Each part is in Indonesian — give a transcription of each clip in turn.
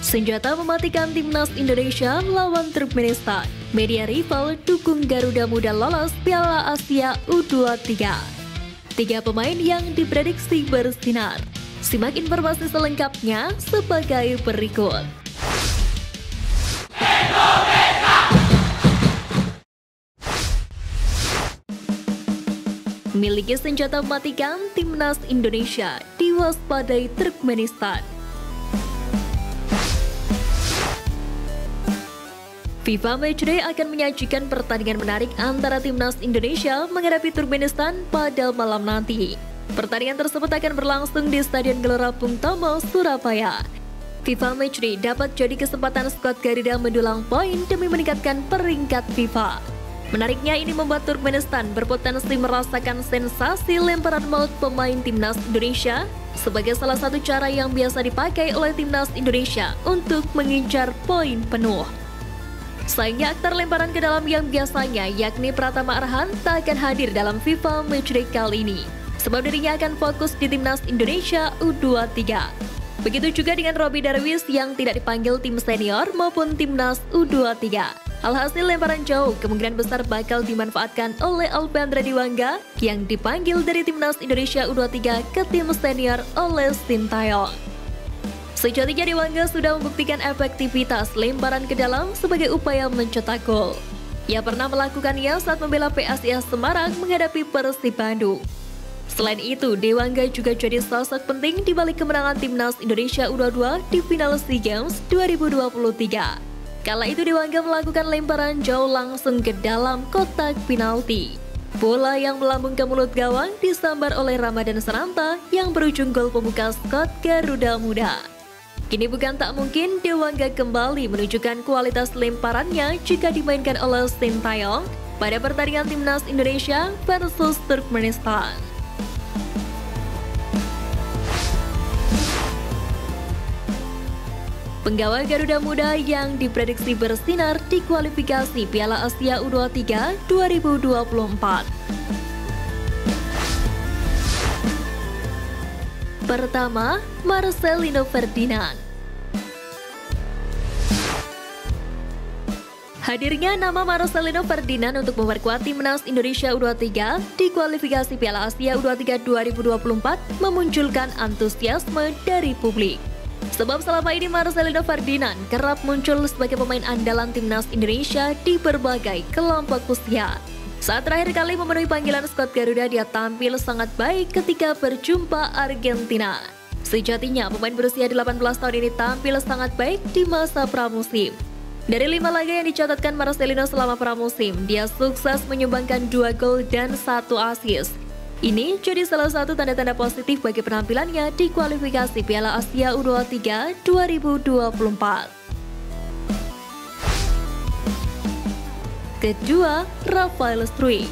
Senjata mematikan timnas Indonesia lawan Turkmenistan. Media rival dukung Garuda Muda lolos Piala Asia U23. 3 pemain yang diprediksi bersinar. Simak informasi selengkapnya sebagai berikut. Miliki senjata mematikan timnas Indonesia diwaspadai Turkmenistan. FIFA Matchday akan menyajikan pertandingan menarik antara timnas Indonesia menghadapi Turkmenistan pada malam nanti. Pertandingan tersebut akan berlangsung di Stadion Gelora Bung Tomo, Surabaya. FIFA Matchday dapat jadi kesempatan skuad Garuda mendulang poin demi meningkatkan peringkat FIFA. Menariknya, ini membuat Turkmenistan berpotensi merasakan sensasi lemparan maut pemain timnas Indonesia sebagai salah satu cara yang biasa dipakai oleh timnas Indonesia untuk mengincar poin penuh. Sayangnya aktor lemparan ke dalam yang biasanya yakni Pratama Arhan tak akan hadir dalam FIFA Matchday kali ini, sebab dirinya akan fokus di timnas Indonesia U23. Begitu juga dengan Robby Darwish yang tidak dipanggil tim senior maupun timnas U23. Alhasil lemparan jauh kemungkinan besar bakal dimanfaatkan oleh Alpandra Diwangga yang dipanggil dari timnas Indonesia U23 ke tim senior oleh Sintayong. Sejatinya Diwangga sudah membuktikan efektivitas lemparan ke dalam sebagai upaya mencetak gol. Ia pernah melakukannya saat membela PSIS Semarang menghadapi Persib Bandung. Selain itu, Diwangga juga jadi sosok penting di balik kemenangan timnas Indonesia U22 di final SEA Games 2023. Kala itu Diwangga melakukan lemparan jauh langsung ke dalam kotak penalti. Bola yang melambung ke mulut gawang disambar oleh Ramadan Sananta yang berujung gol pembuka skuad Garuda Muda. Kini bukan tak mungkin Diwangga kembali menunjukkan kualitas lemparannya jika dimainkan oleh Sintayong pada pertandingan timnas Indonesia versus Turkmenistan. Penggawa Garuda Muda yang diprediksi bersinar di kualifikasi Piala Asia U23 2024. Pertama, Marcelino Ferdinand. Hadirnya nama Marcelino Ferdinand untuk memperkuat timnas Indonesia U23 di kualifikasi Piala Asia U23 2024 memunculkan antusiasme dari publik. Sebab selama ini Marcelino Ferdinand kerap muncul sebagai pemain andalan timnas Indonesia di berbagai kelompok usia. Saat terakhir kali memenuhi panggilan skuad Garuda, dia tampil sangat baik ketika berjumpa Argentina. Sejatinya, pemain berusia 18 tahun ini tampil sangat baik di masa pramusim. Dari 5 laga yang dicatatkan Marcelino selama pramusim, dia sukses menyumbangkan 2 gol dan 1 assist. Ini jadi salah satu tanda-tanda positif bagi penampilannya di kualifikasi Piala Asia U23 2024. Kedua, Rafael Struijk.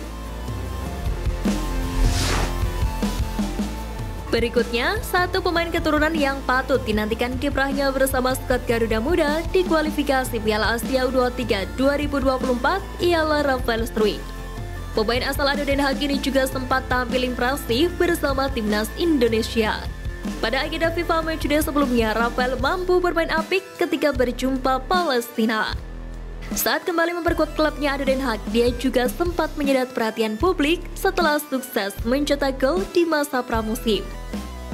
Berikutnya, satu pemain keturunan yang patut dinantikan kiprahnya bersama skuad Garuda Muda di kualifikasi Piala Asia U23 2024 ialah Rafael Struijk. Pemain asal Ado Den Haag ini juga sempat tampil impresif bersama timnas Indonesia. Pada agenda FIFA Matchday sebelumnya, Rafael mampu bermain apik ketika berjumpa Palestina. Saat kembali memperkuat klubnya Ado Den Haag, dia juga sempat menyedot perhatian publik setelah sukses mencetak gol di masa pramusim.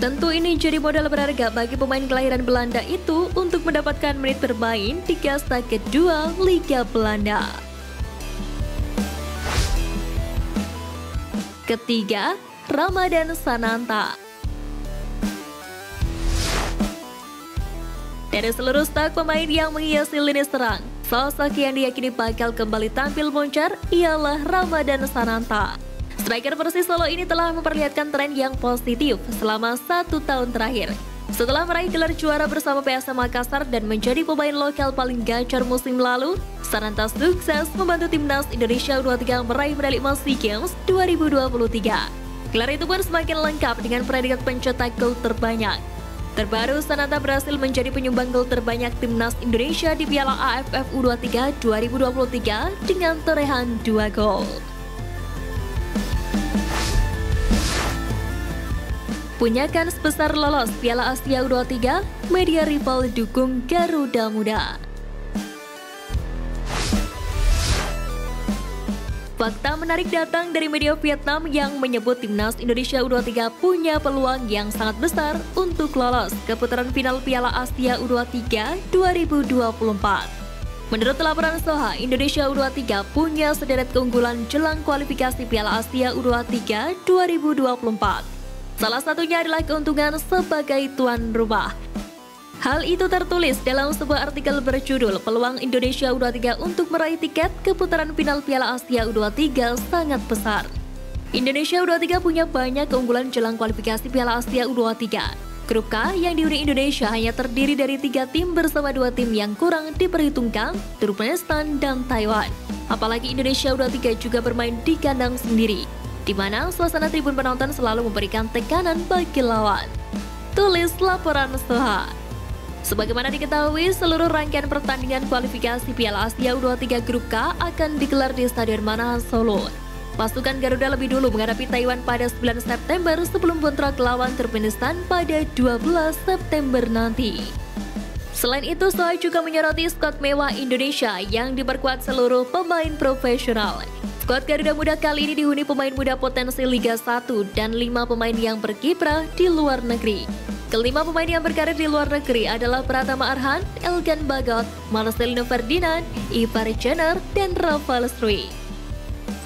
Tentu ini jadi modal berharga bagi pemain kelahiran Belanda itu untuk mendapatkan menit bermain di kasta kedua Liga Belanda. Ketiga, Ramadan Sananta. Dari seluruh stak pemain yang menghiasi lini serang, sosok yang diyakini bakal kembali tampil moncar ialah Ramadan Sananta. Striker Persis Solo ini telah memperlihatkan tren yang positif selama 1 tahun terakhir. Setelah meraih gelar juara bersama PSM Makassar dan menjadi pemain lokal paling gacor musim lalu, Sananta sukses membantu timnas Indonesia U23 meraih medali emas SEA Games 2023. Gelar itu pun semakin lengkap dengan predikat pencetak gol terbanyak. Terbaru, Sananta berhasil menjadi penyumbang gol terbanyak timnas Indonesia di Piala AFF U23 2023 dengan torehan 2 gol. Punya kans besar lolos Piala Asia U23, media rival dukung Garuda Muda. Fakta menarik datang dari media Vietnam yang menyebut timnas Indonesia U23 punya peluang yang sangat besar untuk lolos ke putaran final Piala Asia U23 2024. Menurut laporan Soha, Indonesia U23 punya sederet keunggulan jelang kualifikasi Piala Asia U23 2024. Salah satunya adalah keuntungan sebagai tuan rumah. Hal itu tertulis dalam sebuah artikel berjudul Peluang Indonesia U23 untuk meraih tiket ke putaran final Piala Asia U23 sangat besar. Indonesia U23 punya banyak keunggulan jelang kualifikasi Piala Asia U23. Grup K yang dihuni Indonesia hanya terdiri dari 3 tim bersama 2 tim yang kurang diperhitungkan, Turkmenistan dan Taiwan. Apalagi Indonesia U23 juga bermain di kandang sendiri, di mana suasana tribun penonton selalu memberikan tekanan bagi lawan. Tulis laporan Soha. Sebagaimana diketahui, seluruh rangkaian pertandingan kualifikasi Piala Asia U23 Grup K akan digelar di Stadion Manahan Solo. Pasukan Garuda lebih dulu menghadapi Taiwan pada 9 September sebelum bentrok lawan Turkmenistan pada 12 September nanti. Selain itu, Soha juga menyoroti skuad mewah Indonesia yang diperkuat seluruh pemain profesional. Skuad Garuda Muda kali ini dihuni pemain muda potensi Liga 1 dan 5 pemain yang berkiprah di luar negeri. Kelima pemain yang berkarir di luar negeri adalah Pratama Arhan, Elgan Bagot, Marcelino Ferdinand, Ivar Jenner, dan Rafael Struy.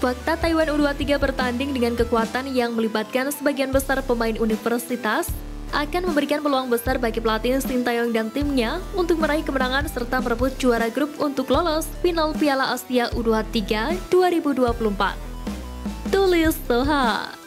Fakta Taiwan U23 bertanding dengan kekuatan yang melibatkan sebagian besar pemain universitas akan memberikan peluang besar bagi pelatih Sintayong dan timnya untuk meraih kemenangan serta merebut juara grup untuk lolos final Piala Asia U23 2024. Tulis Soha.